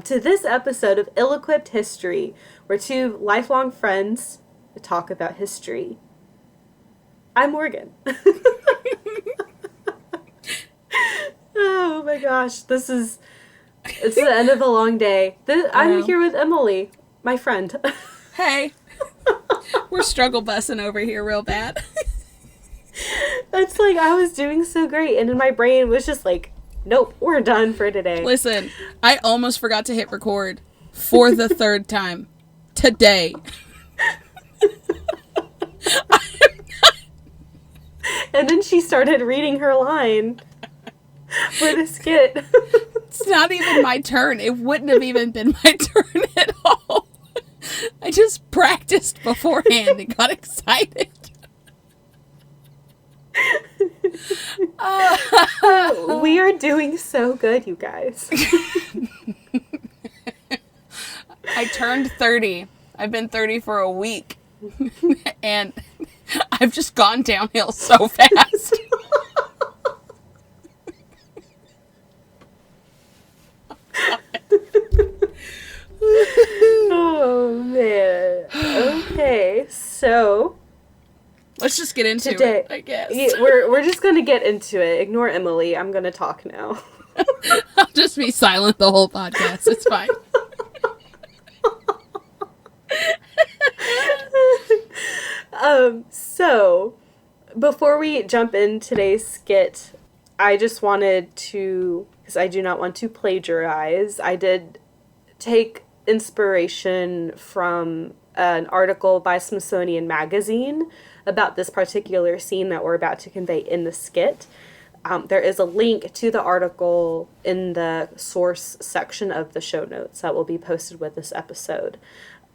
to this episode of Ill-Equipped History, where two lifelong friends talk about history. I'm Morgan. Oh my gosh, it's the end of a long day. I'm here with Emileigh, my friend. Hey. We're struggle bussing over here real bad. It's like I was doing so great, and in my brain was just like, nope, we're done for today. Listen, I almost forgot to hit record for the third time today. And then she started reading her line for the skit. It's not even my turn. It wouldn't have even been my turn at all. I just practiced beforehand and got excited. We are doing so good, you guys. I turned 30. I've been 30 for a week. And I've just gone downhill so fast. Oh, man. Okay, so let's just get into it, I guess. Yeah, we're just going to get into it. Ignore Emileigh. I'm going to talk now. I'll just be silent the whole podcast. It's fine. So, before we jump in today's skit, I just wanted to, because I do not want to plagiarize, I did take inspiration from an article by Smithsonian Magazine about this particular scene that we're about to convey in the skit. There is a link to the article in the source section of the show notes that will be posted with this episode.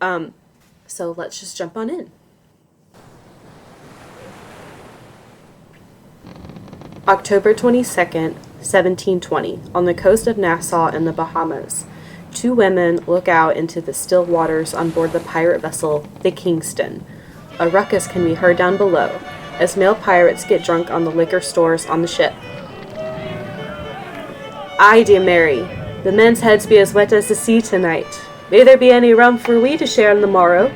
So let's just jump on in. October 22nd, 1720, on the coast of Nassau in the Bahamas. Two women look out into the still waters on board the pirate vessel, the Kingston. A ruckus can be heard down below, as male pirates get drunk on the liquor stores on the ship. Aye, dear Mary, the men's heads be as wet as the sea tonight. May there be any rum for we to share on the morrow?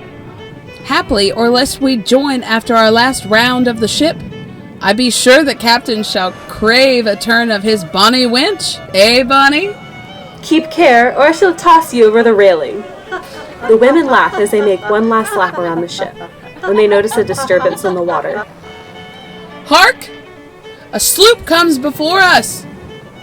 Haply, or lest we join after our last round of the ship, I be sure the captain shall crave a turn of his bonny wench, eh, Bonny? Keep care, or I shall toss you over the railing. The women laugh as they make one last lap around the ship, when they notice a disturbance in the water. Hark! A sloop comes before us!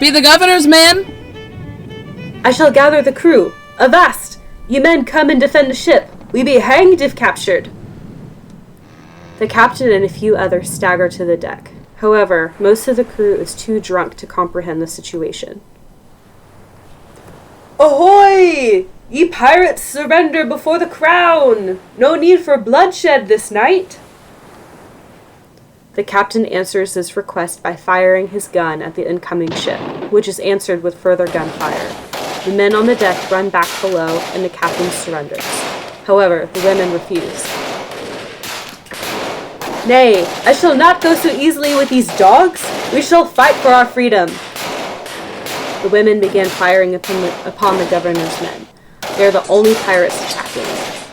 Be the governor's men? I shall gather the crew. Avast! Ye men come and defend the ship. We be hanged if captured. The captain and a few others stagger to the deck. However, most of the crew is too drunk to comprehend the situation. Ahoy! Ye pirates, surrender before the crown! No need for bloodshed this night! The captain answers this request by firing his gun at the incoming ship, which is answered with further gunfire. The men on the deck run back below, and the captain surrenders. However, the women refuse. Nay, I shall not go so easily with these dogs. We shall fight for our freedom. The women began firing upon the governor's men. They are the only pirates attacking.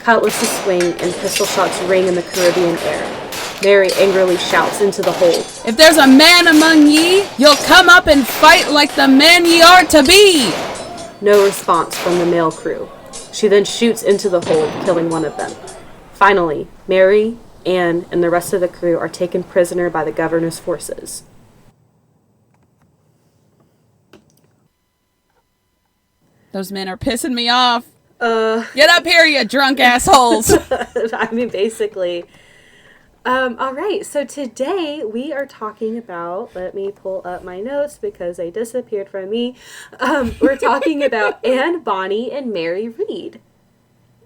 Cutlasses swing and pistol shots ring in the Caribbean air. Mary angrily shouts into the hold. If there's a man among ye, you'll come up and fight like the men ye are to be! No response from the male crew. She then shoots into the hold, killing one of them. Finally, Mary, Anne, and the rest of the crew are taken prisoner by the governor's forces. Those men are pissing me off. Get up here, you drunk assholes. I mean, basically. All right, so today we are talking about, let me pull up my notes because they disappeared from me. We're talking about Anne, Bonny, and Mary Read.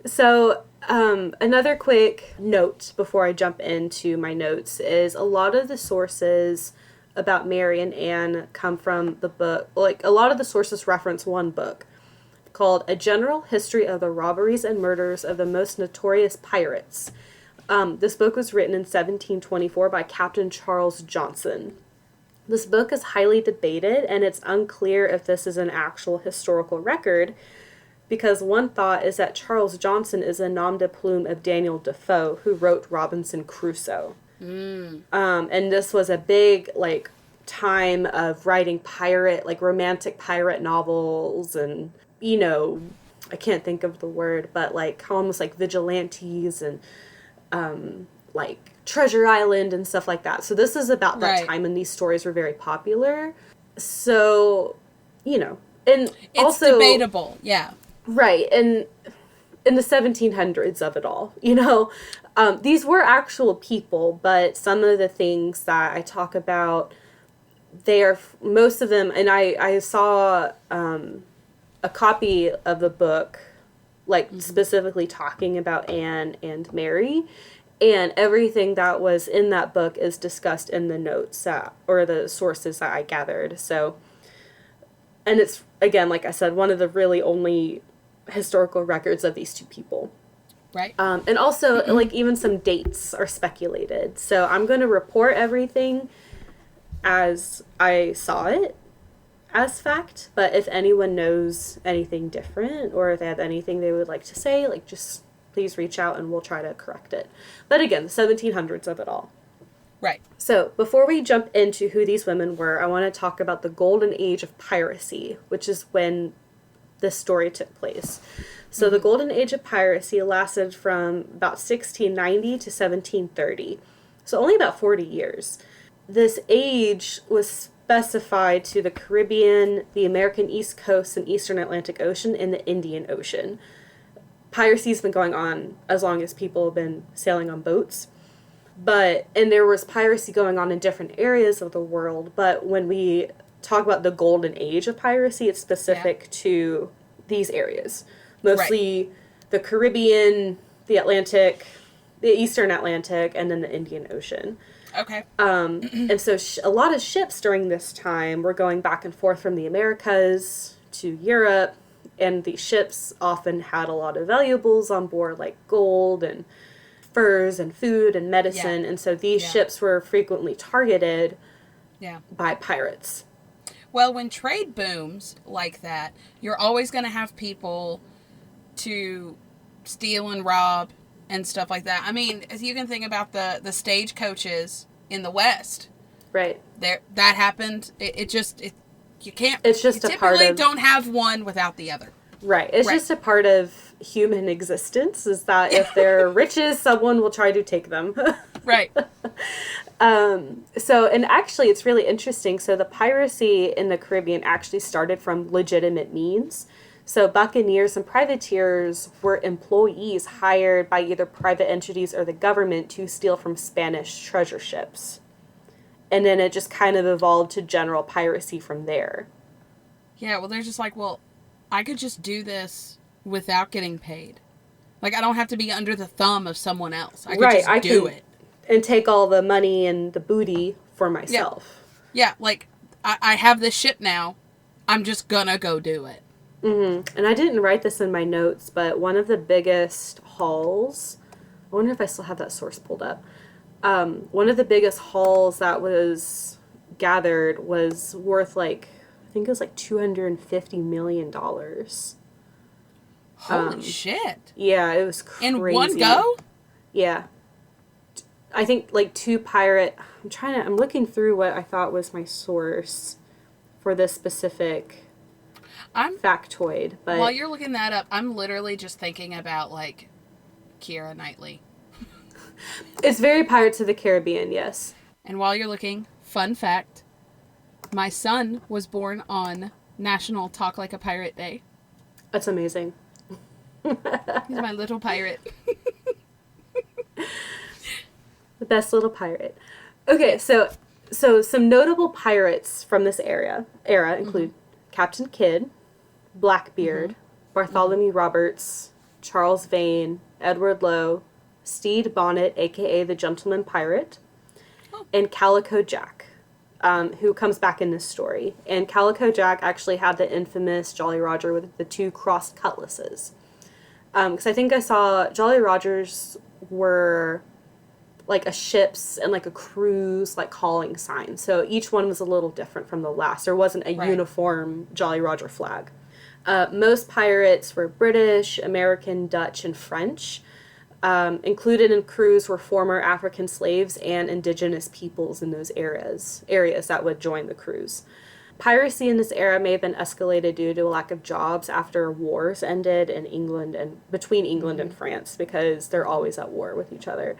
So, another quick note before I jump into my notes is a lot of the sources about Mary and Anne come from the book, like a lot of the sources reference one book called A General History of the Robberies and Murders of the Most Notorious Pirates. This book was written in 1724 by Captain Charles Johnson. This book is highly debated, and it's unclear if this is an actual historical record. because one thought is that Charles Johnson is a nom de plume of Daniel Defoe, who wrote Robinson Crusoe. And this was a big, like, time of writing pirate, like, romantic pirate novels and, you know, I can't think of the word, but, like, almost like vigilantes and, like, Treasure Island and stuff like that. So this is about that time when these stories were very popular. So, you know, and it's also debatable, yeah. Right, and in the 1700s of it all, you know, these were actual people, but some of the things that I talk about, they are, most of them, and I saw a copy of the book, like, specifically talking about Anne and Mary, and everything that was in that book is discussed in the notes or the sources that I gathered. So, and it's, again, like I said, one of the really only historical records of these two people. Right. And also, like, even some dates are speculated. So I'm going to report everything as I saw it as fact. But if anyone knows anything different or if they have anything they would like to say, like, just please reach out and we'll try to correct it. But again, the 1700s of it all. Right. So before we jump into who these women were, I want to talk about the Golden Age of Piracy, which is when this story took place. So the Golden Age of Piracy lasted from about 1690 to 1730. So only about 40 years. This age was specified to the Caribbean, the American East Coast and Eastern Atlantic Ocean, and the Indian Ocean. Piracy's been going on as long as people have been sailing on boats. And there was piracy going on in different areas of the world, but when we talk about the Golden Age of Piracy, it's specific to these areas. Mostly the Caribbean, the Atlantic, the Eastern Atlantic, and then the Indian Ocean. Okay. And so a lot of ships during this time were going back and forth from the Americas to Europe, and these ships often had a lot of valuables on board, like gold and furs and food and medicine, and so these ships were frequently targeted by pirates. Well, when trade booms like that, you're always going to have people to steal and rob and stuff like that. I mean, you can think about the stagecoaches in the West. Right. That happened. You can't. It's just you a part of. Don't have one without the other. Right. It's just a part of human existence. Is that if they're riches, someone will try to take them. Right. So, and actually, it's really interesting. So, the piracy in the Caribbean actually started from legitimate means. So, buccaneers and privateers were employees hired by either private entities or the government to steal from Spanish treasure ships. And then it just kind of evolved to general piracy from there. Yeah, well, they're just like, well, I could just do this without getting paid. Like, I don't have to be under the thumb of someone else. I could just do it. And take all the money and the booty for myself. Yeah, like, I have this ship now. I'm just gonna go do it. Mm-hmm. And I didn't write this in my notes, but one of the biggest hauls, I wonder if I still have that source pulled up. One of the biggest hauls that was gathered was worth, like, I think it was like $250 million. Holy shit. Yeah, it was crazy. In one go? Yeah. I think, like, I'm looking through what I thought was my source for this specific factoid. But while you're looking that up, I'm literally just thinking about, like, Keira Knightley. It's very Pirates of the Caribbean, yes. And while you're looking, fun fact, my son was born on National Talk Like a Pirate Day. That's amazing. He's my little pirate. The best little pirate. Okay, so some notable pirates from this era include Captain Kidd, Blackbeard, Bartholomew Roberts, Charles Vane, Edward Lowe, Stede Bonnet, a.k.a. the Gentleman Pirate, and Calico Jack, who comes back in this story. And Calico Jack actually had the infamous Jolly Roger with the two crossed cutlasses. Because I think I saw Jolly Rogers were like a ship's and like a crew's like calling sign. So each one was a little different from the last. There wasn't a uniform Jolly Roger flag. Most pirates were British, American, Dutch, and French. Included in crews were former African slaves and indigenous peoples in those areas that would join the crews. Piracy in this era may have been escalated due to a lack of jobs after wars ended in England and between England and France, because they're always at war with each other.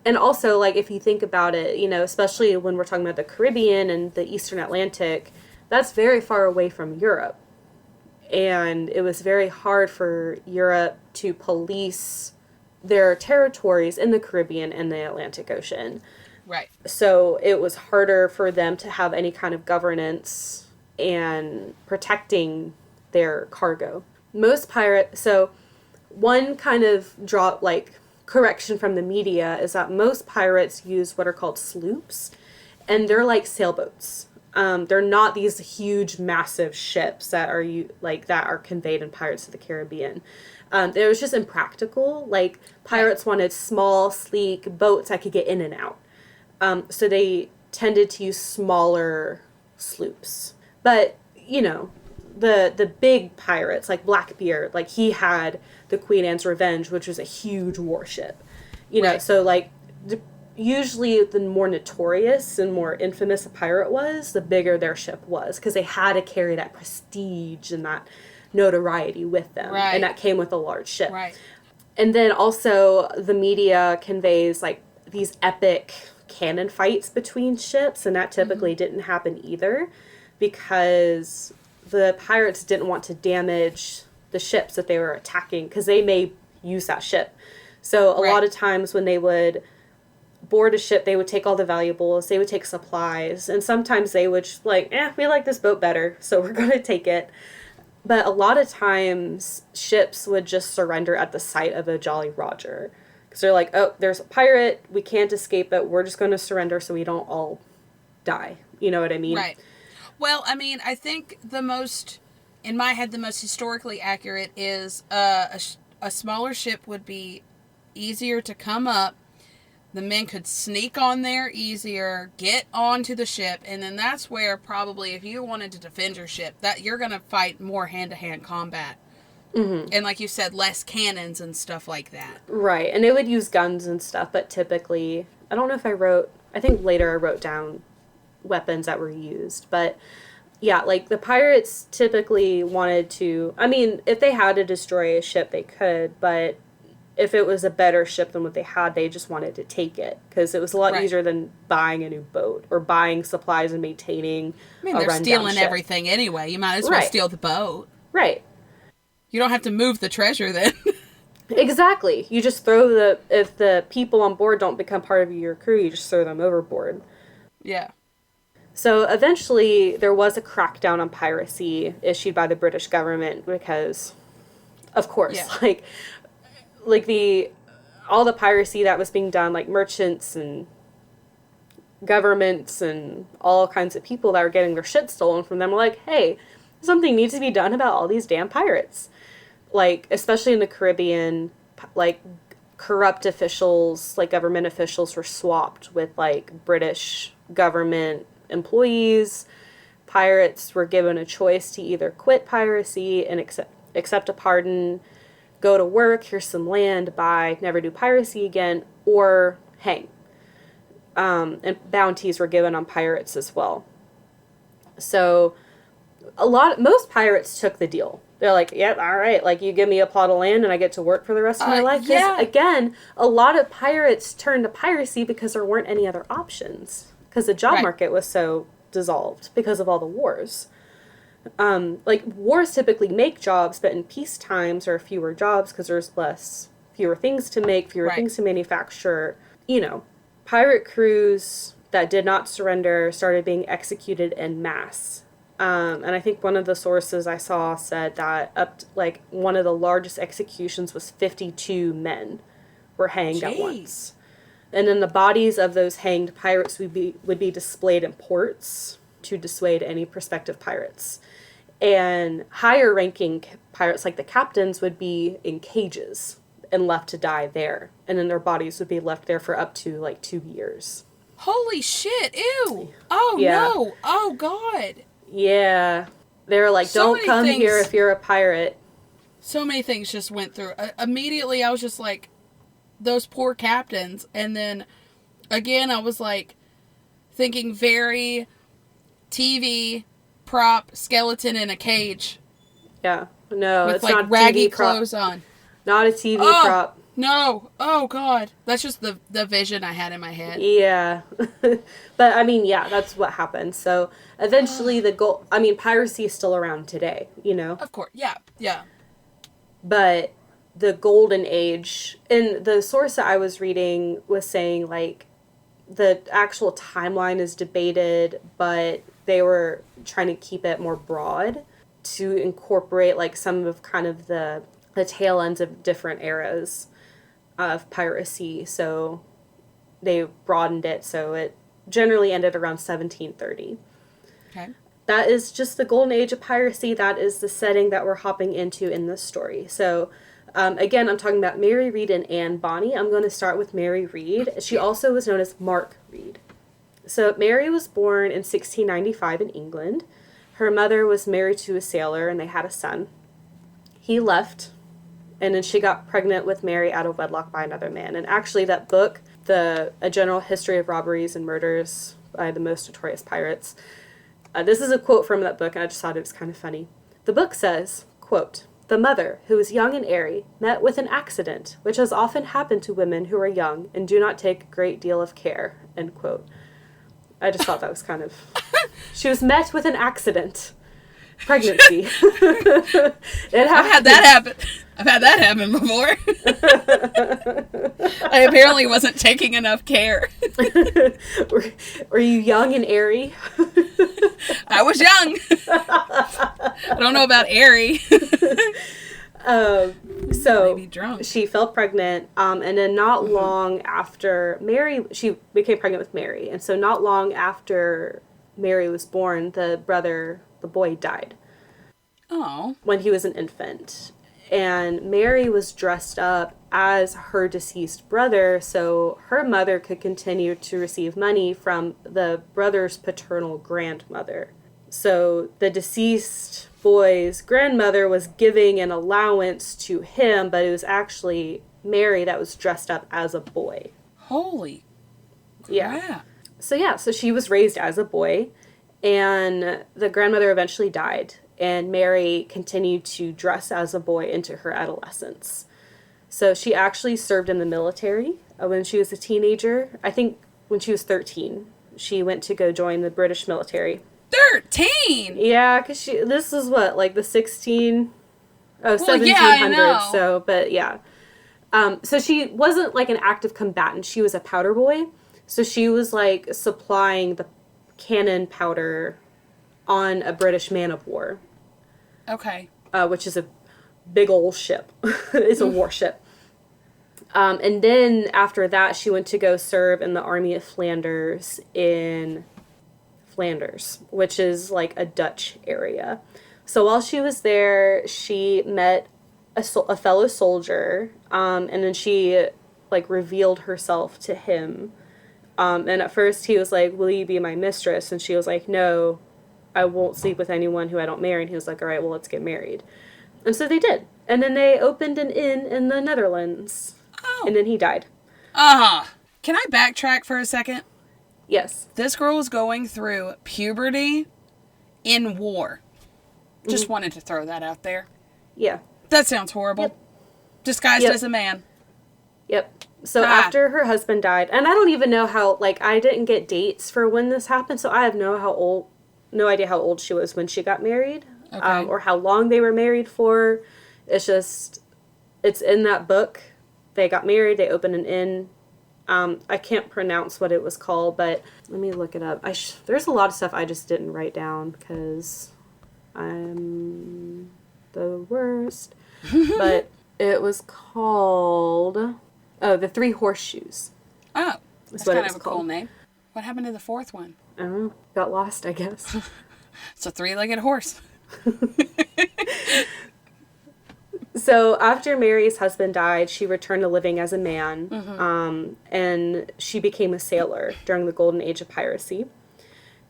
And also, like, if you think about it, you know, especially when we're talking about the Caribbean and the Eastern Atlantic, that's very far away from Europe. And it was very hard for Europe to police their territories in the Caribbean and the Atlantic Ocean. Right. So it was harder for them to have any kind of governance and protecting their cargo. So one kind of correction from the media is that most pirates use what are called sloops, and they're like sailboats. They're not these huge, massive ships that are conveyed in Pirates of the Caribbean. It was just impractical. Like, pirates wanted small, sleek boats that could get in and out. So they tended to use smaller sloops. But, you know, the big pirates, like Blackbeard, like, he had the Queen Anne's Revenge, which was a huge warship. You know, so, like, usually the more notorious and more infamous a pirate was, the bigger their ship was, because they had to carry that prestige and that notoriety with them. Right. And that came with a large ship. Right. And then also the media conveys, like, these epic cannon fights between ships, and that typically didn't happen either, because the pirates didn't want to damage the ships that they were attacking, because they may use that ship. So a lot of times when they would board a ship, they would take all the valuables, they would take supplies, and sometimes they would just we like this boat better, so we're going to take it. But a lot of times ships would just surrender at the sight of a Jolly Roger. Because they're like, oh, there's a pirate, we can't escape it, we're just going to surrender so we don't all die. You know what I mean? Right. Well, I mean, I think in my head, the most historically accurate is a smaller ship would be easier to come up. The men could sneak on there easier, get onto the ship, and then that's where probably if you wanted to defend your ship, that you're going to fight more hand-to-hand combat. Mm-hmm. And like you said, less cannons and stuff like that. Right, and they would use guns and stuff, but typically, I don't know if I think later I wrote down weapons that were used, but yeah, like the pirates typically wanted to, I mean, if they had to destroy a ship, they could, but if it was a better ship than what they had, they just wanted to take it, because it was a lot easier than buying a new boat or buying supplies and maintaining they're stealing everything anyway. You might as well steal the boat. Right. You don't have to move the treasure then. Exactly. You just if the people on board don't become part of your crew, you just throw them overboard. Yeah. So eventually there was a crackdown on piracy issued by the British government because, of course, all the piracy that was being done, like merchants and governments and all kinds of people that were getting their shit stolen from them were like, hey, something needs to be done about all these damn pirates. Like, especially in the Caribbean, like, corrupt officials, like, government officials were swapped with, like, British government employees. Pirates were given a choice to either quit piracy and accept a pardon, go to work, here's some land, buy, never do piracy again, or hang. And bounties were given on pirates as well. So most pirates took the deal. They're like, yep, all right, like, you give me a plot of land and I get to work for the rest of my life. Yeah. Again, a lot of pirates turned to piracy because there weren't any other options. Because the job market was so dissolved because of all the wars. Like, wars typically make jobs, but in peace times there are fewer jobs because there's fewer things to make, fewer things to manufacture. You know, pirate crews that did not surrender started being executed en masse. And I think one of the sources I saw said that one of the largest executions was 52 men were hanged at once. And then the bodies of those hanged pirates would be displayed in ports to dissuade any prospective pirates. And higher ranking pirates, like the captains, would be in cages and left to die there. And then their bodies would be left there for up to 2 years. Holy shit, ew! Oh, yeah. No! Oh, God! Yeah. They were like, So don't many come here things- if you're a pirate. So many things just went through. Immediately, I was just like, those poor captains. And then, again, I was like, thinking very TV prop skeleton in a cage. Yeah. No, With it's like not a raggy TV prop. clothes on. Not a TV Oh, prop. no. Oh, God. That's just the vision I had in my head. Yeah. But, I mean, yeah, that's what happened. So, eventually piracy is still around today, you know? Of course. Yeah. Yeah. But the Golden Age, and the source that I was reading was saying, like, the actual timeline is debated, but they were trying to keep it more broad to incorporate, like, some of kind of the tail ends of different eras of piracy. So they broadened it, so it generally ended around 1730. Okay. That is just the Golden Age of Piracy. That is the setting that we're hopping into in this story. So, again, I'm talking about Mary Read and Anne Bonny. I'm going to start with Mary Read. She also was known as Mark Read. So, Mary was born in 1695 in England. Her mother was married to a sailor, and they had a son. He left, and then she got pregnant with Mary out of wedlock by another man. And actually, that book, A General History of Robberies and Murders by the Most Notorious Pirates, this is a quote from that book, and I just thought it was kind of funny. The book says, quote, "The mother, who was young and airy, met with an accident, which has often happened to women who are young and do not take a great deal of care," end quote. I just thought that was kind of... She was met with an accident. Pregnancy. I've had that happen. I've had that happen before. I apparently wasn't taking enough care. Were you young and airy? I was young. I don't know about airy. So Maybe drunk. she fell pregnant, and then not long after she became pregnant with Mary, and so not long after Mary was born, the boy died. Oh. When he was an infant. And Mary was dressed up as her deceased brother, so her mother could continue to receive money from the brother's paternal grandmother. So the deceased boy's grandmother was giving an allowance to him, but it was actually Mary that was dressed up as a boy. Holy crap. Yeah. So she was raised as a boy, and the grandmother eventually died. And Mary continued to dress as a boy into her adolescence. So she actually served in the military when she was a teenager. I think when she was 13, she went to go join the British military. 13? Yeah, because this is what, like the 1700s. Yeah, I know. So, but yeah. So she wasn't like an active combatant. She was a powder boy. So she was like supplying the cannon powder on a British man-of-war. Okay. Which is a big old ship. It's a warship. And then after that, she went to go serve in the Army of Flanders in Flanders, which is like a Dutch area. So while she was there, she met a fellow soldier, and then she like revealed herself to him. And at first he was like, "Will you be my mistress?" And she was like, "No, I won't sleep with anyone who I don't marry." And he was like, "All right, well, let's get married." And so they did. And then they opened an inn in the Netherlands. Oh. And then he died. Can I backtrack for a second? Yes. This girl was going through puberty in war. Just wanted to throw that out there. Yeah. That sounds horrible. Yep. Disguised as a man. Yep. So after her husband died, and I don't even know how, like, I didn't get dates for when this happened, so I have no idea how old she was when she got married, Okay. or how long they were married for. It's just, it's in that book. They got married, they opened an inn. I can't pronounce what it was called, but let me look it up. There's a lot of stuff I just didn't write down because I'm the worst. But it was called, The Three Horseshoes. Oh, that's what kind it of a was cool called. name. What happened to the fourth one? I don't know. Got lost, I guess. It's a three-legged horse. So after Mary's husband died, she returned to living as a man, and she became a sailor during the Golden Age of Piracy.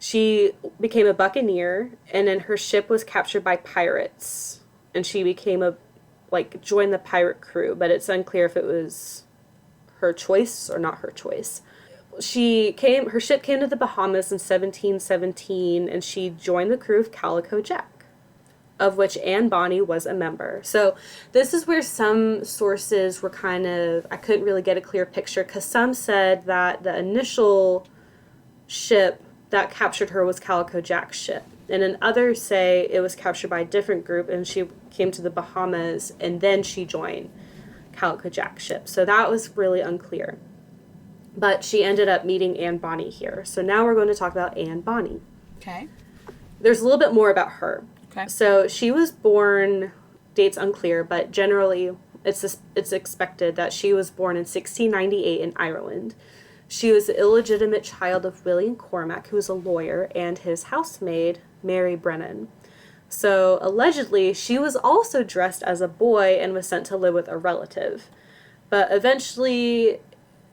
She became a buccaneer, and then her ship was captured by pirates, and she became joined the pirate crew, but it's unclear if it was her choice or not her choice. Her ship came to the Bahamas in 1717, and she joined the crew of Calico Jack, of which Anne Bonny was a member. So this is where some sources were I couldn't really get a clear picture, because some said that the initial ship that captured her was Calico Jack's ship. And then others say it was captured by a different group, and she came to the Bahamas, and then she joined Calico Jack's ship. So that was really unclear. But she ended up meeting Anne Bonny here. So now we're going to talk about Anne Bonny. Okay. There's a little bit more about her. Okay. So she was born, dates unclear, but generally it's expected that she was born in 1698 in Ireland. She was the illegitimate child of William Cormac, who was a lawyer, and his housemaid, Mary Brennan. So allegedly, she was also dressed as a boy and was sent to live with a relative. But eventually,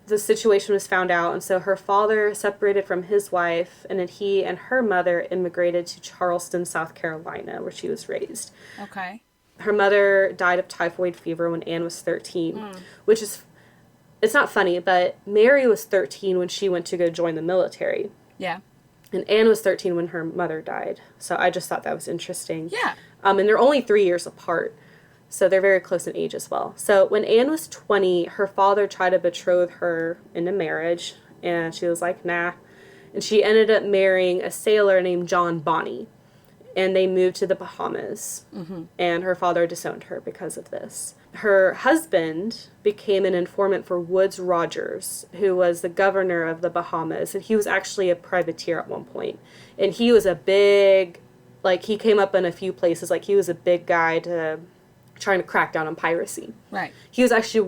the situation was found out, and so her father separated from his wife, and then he and her mother immigrated to Charleston, South Carolina, where she was raised. Okay. Her mother died of typhoid fever when Anne was 13, which is, it's not funny, but Mary was 13 when she went to go join the military. Yeah. And Anne was 13 when her mother died. So I just thought that was interesting. Yeah. And they're only 3 years apart. So they're very close in age as well. So when Anne was 20, her father tried to betroth her into marriage. And she was like, nah. And she ended up marrying a sailor named John Bonny. And they moved to the Bahamas. Mm-hmm. And her father disowned her because of this. Her husband became an informant for Woodes Rogers, who was the governor of the Bahamas. And he was actually a privateer at one point. And he was a big, he came up in a few places. He was a big guy trying to crack down on piracy. Right. He was actually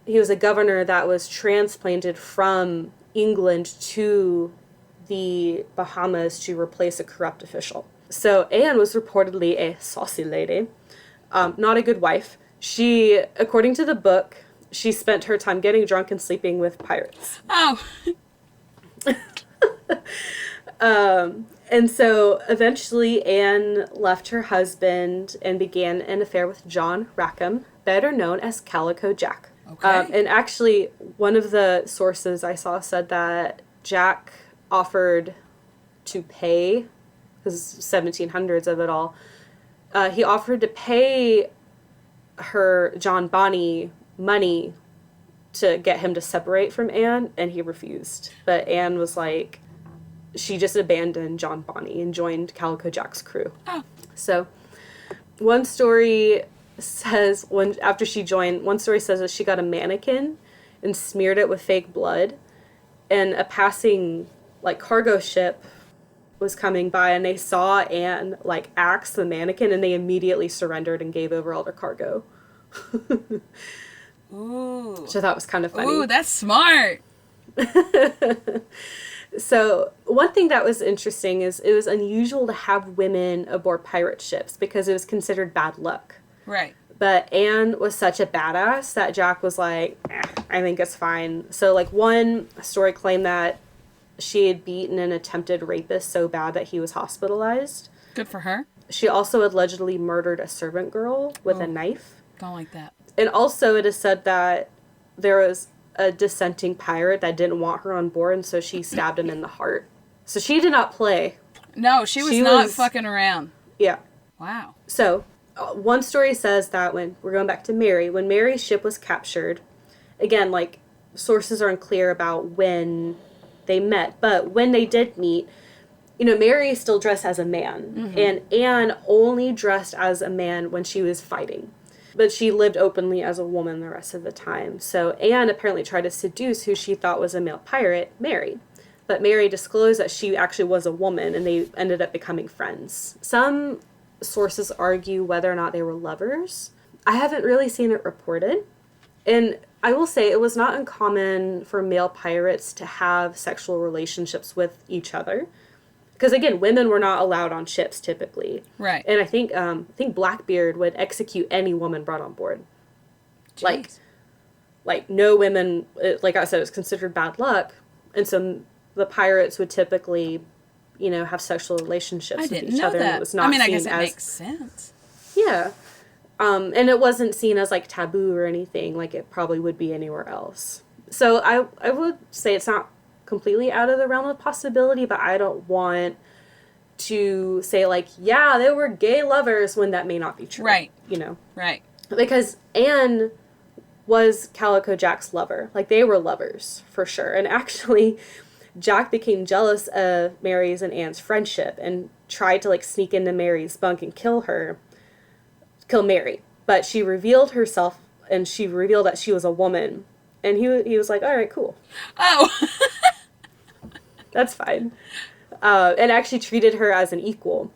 he was a governor that was transplanted from England to the Bahamas to replace a corrupt official. So Anne was reportedly a saucy lady, not a good wife. She, according to the book, she spent her time getting drunk and sleeping with pirates. Oh. And so eventually Anne left her husband and began an affair with John Rackham, better known as Calico Jack. Okay. And actually, one of the sources I saw said that Jack offered to pay, because 1700s of it all, he offered to pay John Bonny money to get him to separate from Anne, and he refused. But Anne was like, she just abandoned John Bonny and joined Calico Jack's crew. Oh. So one story says that she got a mannequin and smeared it with fake blood, and a passing cargo ship was coming by, and they saw Anne axe the mannequin, and they immediately surrendered and gave over all their cargo. Ooh. Which I thought was kind of funny. Ooh, that's smart. So one thing that was interesting is it was unusual to have women aboard pirate ships because it was considered bad luck. Right. But Anne was such a badass that Jack was like, I think it's fine. So one story claimed that she had beaten an attempted rapist so bad that he was hospitalized. Good for her. She also allegedly murdered a servant girl with a knife. Don't like that. And also it is said that there was a dissenting pirate that didn't want her on board, and so she stabbed him in the heart. So she did not play. No, she was not fucking around. Yeah. Wow. So one story says that when we're going back to Mary, when Mary's ship was captured, again, sources are unclear about when they met, but when they did meet, Mary still dressed as a man, mm-hmm. and Anne only dressed as a man when she was fighting. But she lived openly as a woman the rest of the time. So Anne apparently tried to seduce who she thought was a male pirate, Mary. But Mary disclosed that she actually was a woman, and they ended up becoming friends. Some sources argue whether or not they were lovers. I haven't really seen it reported. And I will say it was not uncommon for male pirates to have sexual relationships with each other. Because, again, women were not allowed on ships, typically. Right. And I think Blackbeard would execute any woman brought on board. Jeez. No women, like I said, it was considered bad luck. And so the pirates would typically have sexual relationships with didn't each know other. that. And it was not I seen guess it as, makes sense. yeah. And it wasn't seen as, like, taboo or anything like it probably would be anywhere else. So I would say it's not completely out of the realm of possibility, but I don't want to say, like, yeah, they were gay lovers when that may not be true. Right. Right. Because Anne was Calico Jack's lover. Like, they were lovers, for sure. And actually, Jack became jealous of Mary's and Anne's friendship and tried to, like, sneak into Mary's bunk and kill Mary. But she revealed herself, and she revealed that she was a woman. And he was like, all right, cool. Oh. That's fine. And actually treated her as an equal.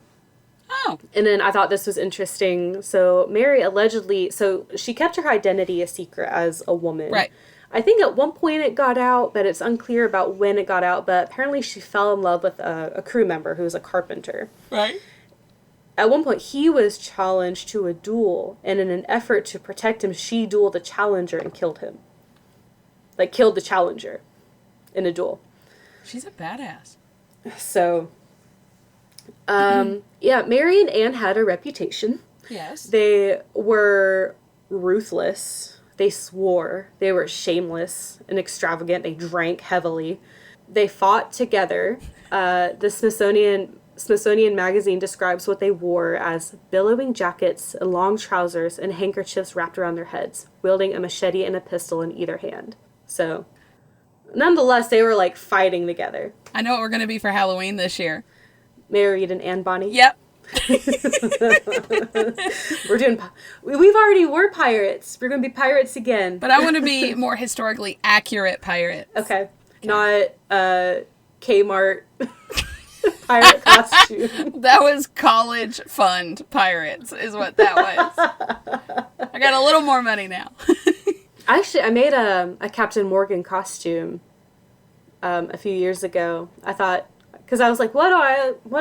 Oh. And then I thought this was interesting. So Mary allegedly, so she kept her identity a secret as a woman. Right. I think at one point it got out, but it's unclear about when it got out. But apparently she fell in love with a crew member who was a carpenter. Right. At one point he was challenged to a duel, and in an effort to protect him, she dueled the challenger and killed him. Like, killed the challenger in a duel. She's a badass. So, yeah, Mary and Anne had a reputation. Yes. They were ruthless. They swore. They were shameless and extravagant. They drank heavily. They fought together. The Smithsonian Magazine describes what they wore as billowing jackets and long trousers and handkerchiefs wrapped around their heads, wielding a machete and a pistol in either hand. So, nonetheless, they were, like, fighting together. I know what we're going to be for Halloween this year. Mary Read and Anne Bonny? Yep. We've already were pirates. We're going to be pirates again. But I want to be more historically accurate pirates. Okay. Not Kmart pirate costume. That was college fund pirates is what that was. I got a little more money now. Actually, I made a Captain Morgan costume a few years ago. I thought, because I was like, what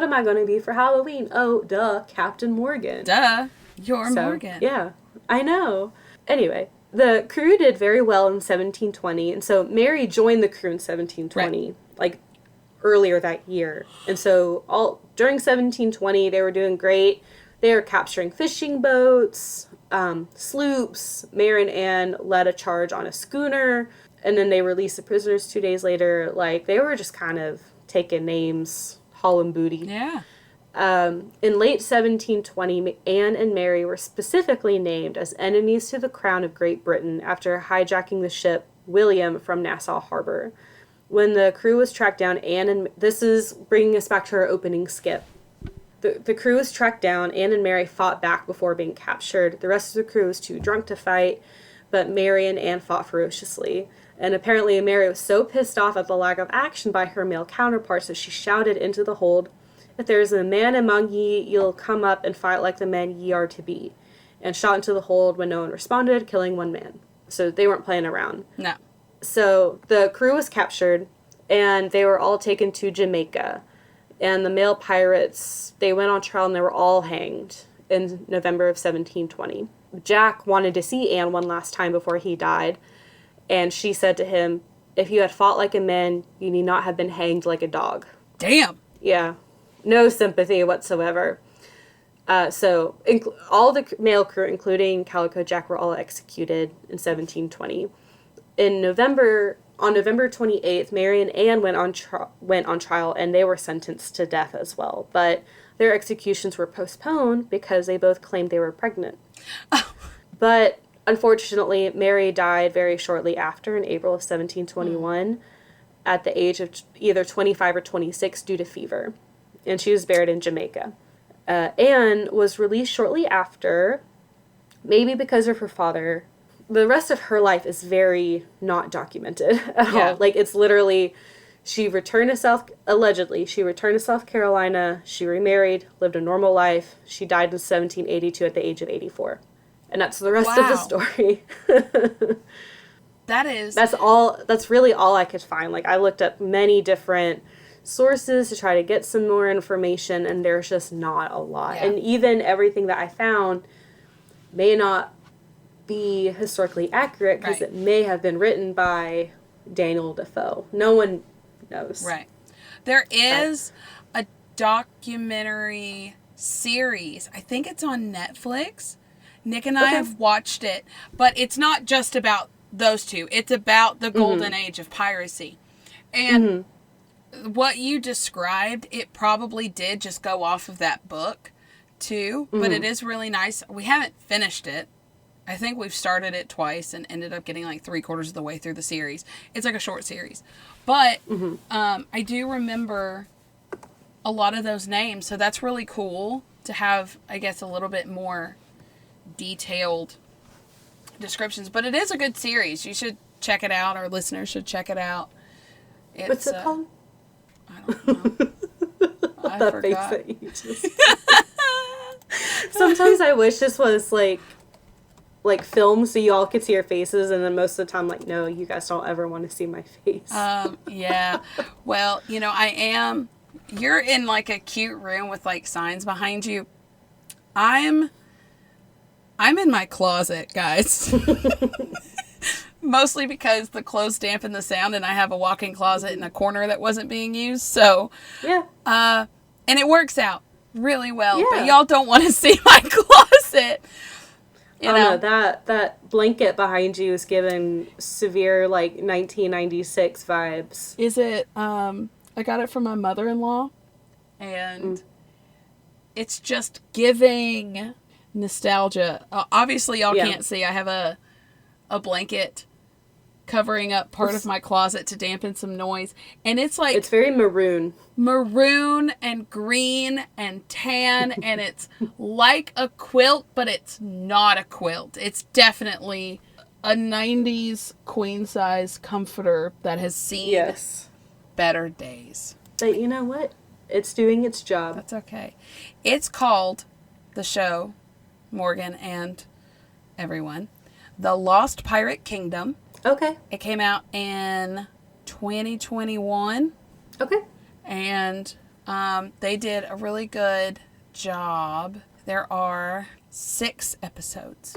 am I going to be for Halloween? Oh, duh, Captain Morgan. Duh, you're Morgan. Yeah, I know. Anyway, the crew did very well in 1720, and so Mary joined the crew in 1720, right, like earlier that year. And so during 1720, they were doing great. They were capturing fishing boats, sloops. Mary and Anne led a charge on a schooner, and then they released the prisoners 2 days later. Like, they were just kind of taking names, hauling booty. Yeah. In late 1720, Anne and Mary were specifically named as enemies to the crown of Great Britain after hijacking the ship William from Nassau Harbor. When the crew was tracked down, this is bringing us back to our opening skip. The crew was tracked down. Anne and Mary fought back before being captured. The rest of the crew was too drunk to fight, but Mary and Anne fought ferociously. And apparently Mary was so pissed off at the lack of action by her male counterparts that she shouted into the hold, "If there is a man among ye, you'll come up and fight like the men ye are to be," and shot into the hold when no one responded, killing one man. So they weren't playing around. No. So the crew was captured, and they were all taken to Jamaica. And the male pirates, they went on trial and they were all hanged in November of 1720. Jack wanted to see Anne one last time before he died, and she said to him, "If you had fought like a man, you need not have been hanged like a dog." Damn. Yeah. No sympathy whatsoever. So all the male crew, including Calico Jack, were all executed in 1720. On November 28th, Mary and Anne went on trial, and they were sentenced to death as well. But their executions were postponed because they both claimed they were pregnant. Oh. But unfortunately, Mary died very shortly after, in April of 1721, at the age of either 25 or 26 due to fever. And she was buried in Jamaica. Anne was released shortly after, maybe because of her father. The rest of her life is very not documented at all. Like, it's literally, allegedly, she returned to South Carolina, she remarried, lived a normal life. She died in 1782 at the age of 84. And that's the rest of the story. That's really all I could find. Like, I looked up many different sources to try to get some more information, and there's just not a lot. Yeah. And even everything that I found may not be historically accurate because it may have been written by Daniel Defoe. No one knows. Right. There is a documentary series. I think it's on Netflix. Nick and I have watched it, but it's not just about those two. It's about the Golden Age of Piracy. And what you described, it probably did just go off of that book too, but it is really nice. We haven't finished it. I think we've started it twice and ended up getting like 3/4 of the way through the series. It's like a short series. But I do remember a lot of those names, so that's really cool to have, I guess, a little bit more detailed descriptions. But it is a good series. You should check it out. Our listeners should check it out. What's it called? I don't know. I that forgot. face that you just... Sometimes I wish this was like film so you all could see your faces, and then most of the time, like, no, you guys don't ever want to see my face. Yeah. Well, you know, you're in like a cute room with like signs behind you. I'm in my closet, guys. Mostly because the clothes dampen the sound, and I have a walk-in closet in a corner that wasn't being used. So, yeah. And it works out really well. Yeah. But y'all don't want to see my closet. You know? That blanket behind you is giving severe, like, 1996 vibes. Is it, I got it from my mother-in-law, and it's just giving nostalgia. Obviously, y'all can't see. I have a blanket covering up part of my closet to dampen some noise. And it's like... It's very maroon. Maroon and green and tan, and it's like a quilt, but it's not a quilt. It's definitely a 90s queen-size comforter that has seen better days. But you know what? It's doing its job. That's okay. It's called, the show, Morgan and everyone, The Lost Pirate Kingdom. Okay. It came out in 2021. Okay. And they did a really good job. There are 6 episodes.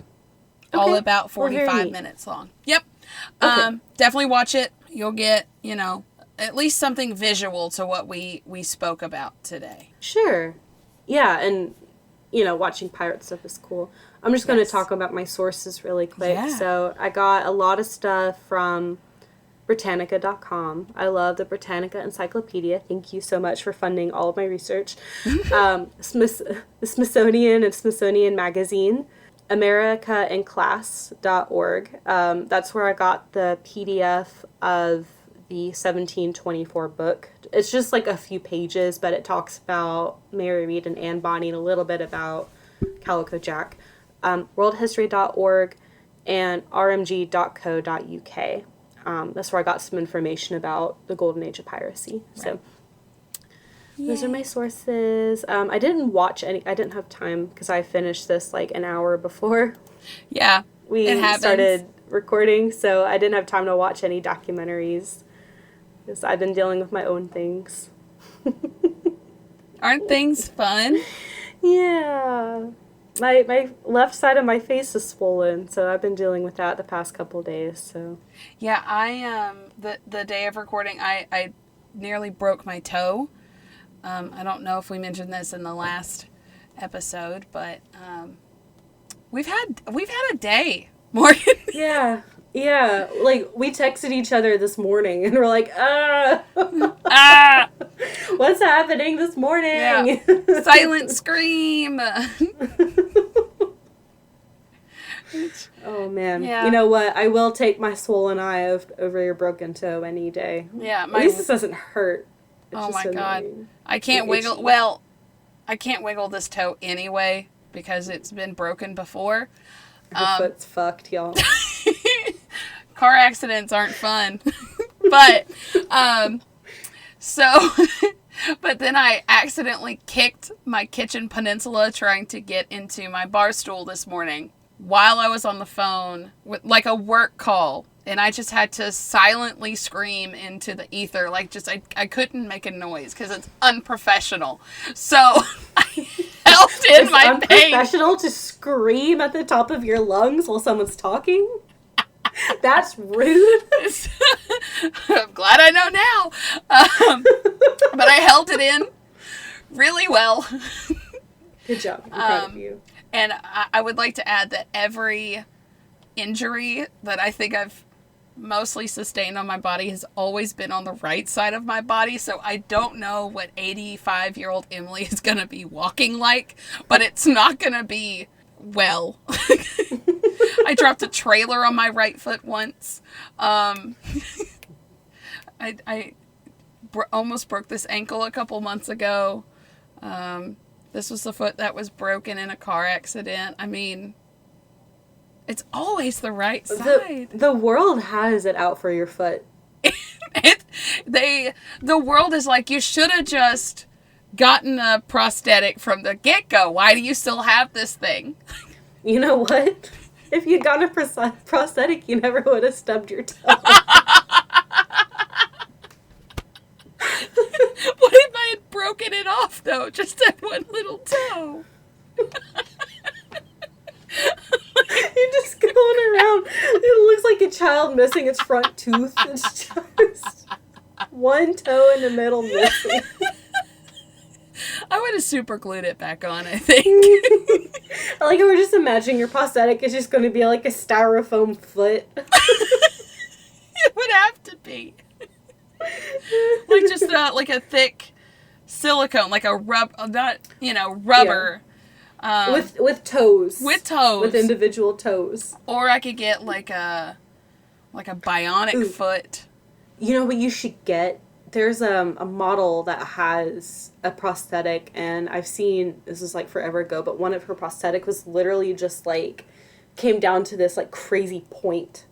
Okay. All about 45 minutes long. Yep. Okay. Definitely watch it. You'll get, you know, at least something visual to what we spoke about today. Sure. Yeah, and, you know, watching pirate stuff is cool. I'm just going to talk about my sources really quick. Yeah. So I got a lot of stuff from Britannica.com. I love the Britannica Encyclopedia. Thank you so much for funding all of my research. The Smithsonian and Smithsonian Magazine. AmericaInClass.org. That's where I got the PDF of the 1724 book. It's just like a few pages, but it talks about Mary Read and Anne Bonny and a little bit about Calico Jack. Worldhistory.org and rmg.co.uk. That's where I got some information about the Golden Age of Piracy. Right. So those are my sources. I didn't watch any. I didn't have time because I finished this like an hour before. Yeah, we started recording, so I didn't have time to watch any documentaries because I've been dealing with my own things. Aren't things fun? Yeah. My left side of my face is swollen, so I've been dealing with that the past couple days. So yeah, I the day of recording, I nearly broke my toe. I don't know if we mentioned this in the last episode, but we've had a day, Morgan. Yeah. Like we texted each other this morning, and we're like, what's happening this morning? Yeah. Silent scream. Oh man. Yeah. You know what? I will take my swollen eye over your broken toe any day. Yeah. At least this doesn't hurt. Oh my God. I can't wiggle. Well, I can't wiggle this toe anyway because it's been broken before. Your foot's fucked, y'all. Car accidents aren't fun. But, but then I accidentally kicked my kitchen peninsula trying to get into my bar stool this morning while I was on the phone with like a work call. And I just had to silently scream into the ether. Like just, I couldn't make a noise because it's unprofessional. So I held in my pain. It's unprofessional to scream at the top of your lungs while someone's talking? That's rude. I'm glad I know now. But I held it in really well. Good job. I'm proud of you. And I would like to add that every injury that I think I've mostly sustained on my body has always been on the right side of my body. So I don't know what 85-year-old Emileigh is going to be walking like, but it's not going to be well. I dropped a trailer on my right foot once. I almost broke this ankle a couple months ago. This was the foot that was broken in a car accident. I mean, it's always the right side. The world has it out for your foot. The world is like, you should have just gotten a prosthetic from the get-go. Why do you still have this thing? You know what? If you'd gotten a prosthetic, you never would have stubbed your toe. What if I had broken it off, though? Just that one little toe. You're just going around. It looks like a child missing its front tooth. It's just one toe in the middle missing. I would have super glued it back on, I think. I like how we're just imagining your prosthetic is just going to be like a styrofoam foot. It would have to be. Like just like a thick silicone, like a rubber. Yeah. With toes. With toes. With individual toes. Or I could get like a bionic foot. You know what you should get? There's a model that has a prosthetic, and I've seen, this was like forever ago, but one of her prosthetic was literally just like, came down to this like crazy point.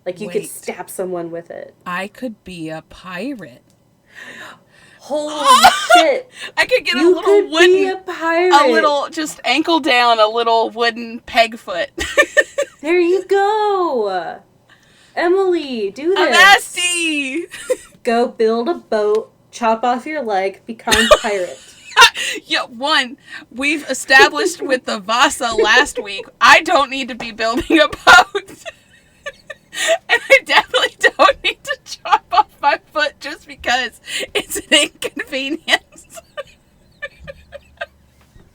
Like you could stab someone with it. I could be a pirate. Holy shit. I could get You could be a pirate. a little, just ankle down, a little wooden peg foot. There you go. Emileigh, do this. Nasty. Go build a boat, chop off your leg, become a pirate. Yeah, we've established with the Vasa last week, I don't need to be building a boat. And I definitely don't need to chop off my foot just because it's an inconvenience.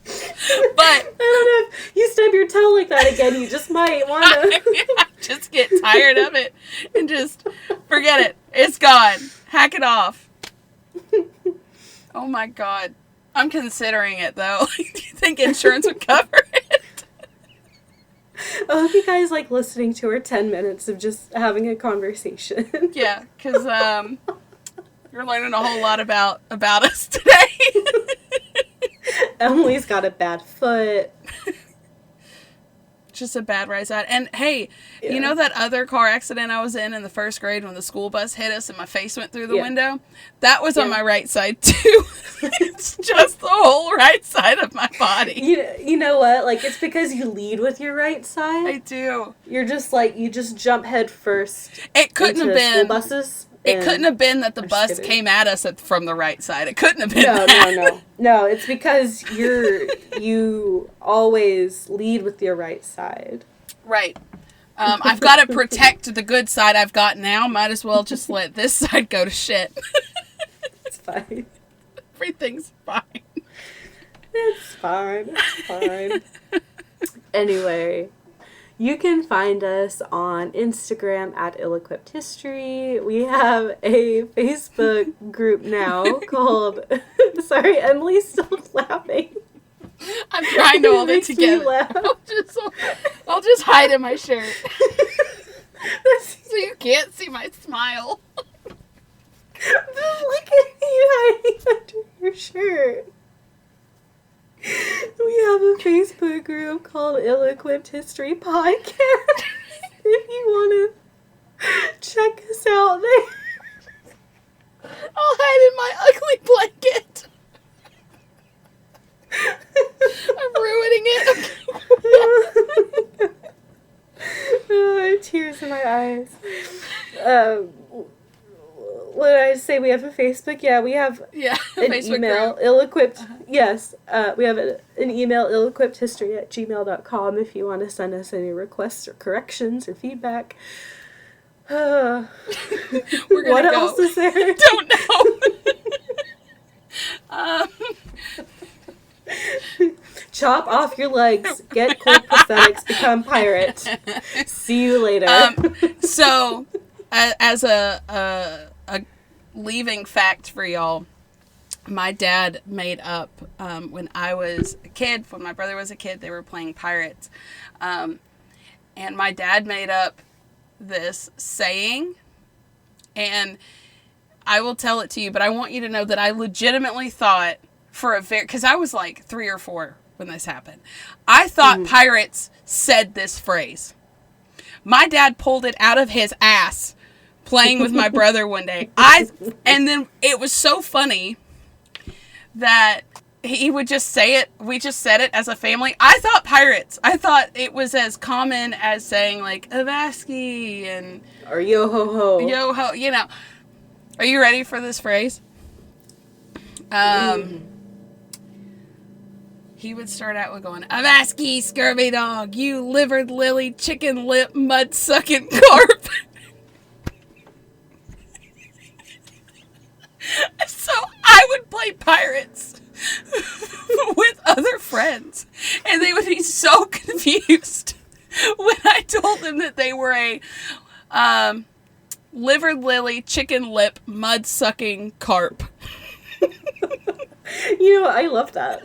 But I don't know if you stub your toe like that again, you just might want to. Just get tired of it and just forget it. It's gone. Hack it off. Oh my God. I'm considering it though. Do you think insurance would cover it? I hope you guys like listening to our 10 minutes of just having a conversation. Yeah, because you're learning a whole lot about us today. Emileigh's got a bad foot. Just a bad right side. And hey, you know that other car accident I was in the first grade when the school bus hit us and my face went through the window? That was on my right side too. It's just the whole right side of my body. You know what? Like, it's because you lead with your right side. I do. You're just like, you just jump head first. It couldn't have been. School buses. It couldn't have been that the bus came at us from the right side. It couldn't have been that. No, it's because you always lead with your right side. Right. I've got to protect the good side I've got now. Might as well just let this side go to shit. It's fine. Everything's fine. It's fine. Anyway, you can find us on Instagram at Ill-Equipped History. We have a Facebook group now called... Sorry, Emileigh's still laughing. I'm trying to hold it together. I'll just hide in my shirt. So you can't see my smile. Look at you hiding under your shirt. We have a Facebook group called Ill-Equipped History Podcast. If you want to check us out there. I'll hide in my ugly blanket. I'm ruining it. I have tears in my eyes. What did I say? We have a Facebook? Yeah, we have an email, group. Ill-Equipped. Yes, we have an email, ill-equippedhistory@gmail.com if you want to send us any requests or corrections or feedback. What else is there? Don't know. Chop off your legs, get cool prosthetics, become pirate. See you later. So, as a leaving fact for y'all, my dad made up, when I was a kid, when my brother was a kid, they were playing pirates. And my dad made up this saying, and I will tell it to you, but I want you to know that I legitimately thought because I was like 3 or 4 when this happened. I thought pirates said this phrase. My dad pulled it out of his ass playing with my brother one day. And then it was so funny that he would just say it. We just said it as a family. I thought pirates. I thought it was as common as saying like Avasky and or yo ho ho. Yo ho, you know. Are you ready for this phrase? He would start out with going, Avasky, scurvy dog, you livered lily, chicken lip, mud sucking carp. So I would play pirates with other friends, and they would be so confused when I told them that they were a livered lily, chicken lip, mud sucking carp. You know, I love that.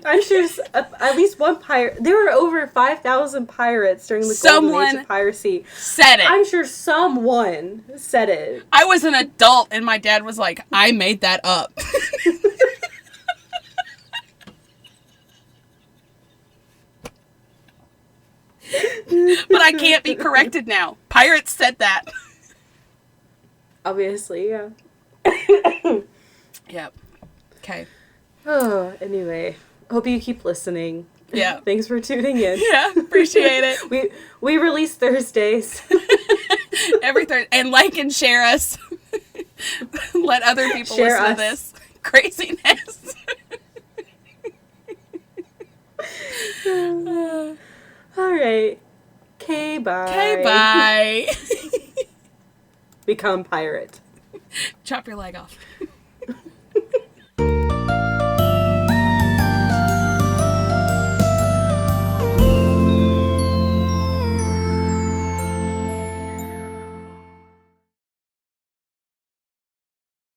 I'm sure at least one pirate. There were over 5,000 pirates during the Golden Age of Piracy. Said it. I'm sure someone said it. I was an adult, and my dad was like, I made that up. But I can't be corrected now. Pirates said that. Obviously, yeah. Yep. Okay. Oh, anyway. Hope you keep listening. Yeah. Thanks for tuning in. Yeah, appreciate it. We release Thursdays. Every Thursday. And like and share us. Let other people listen to this craziness. All right. Okay, bye. Okay, bye. Become pirate. Chop your leg off.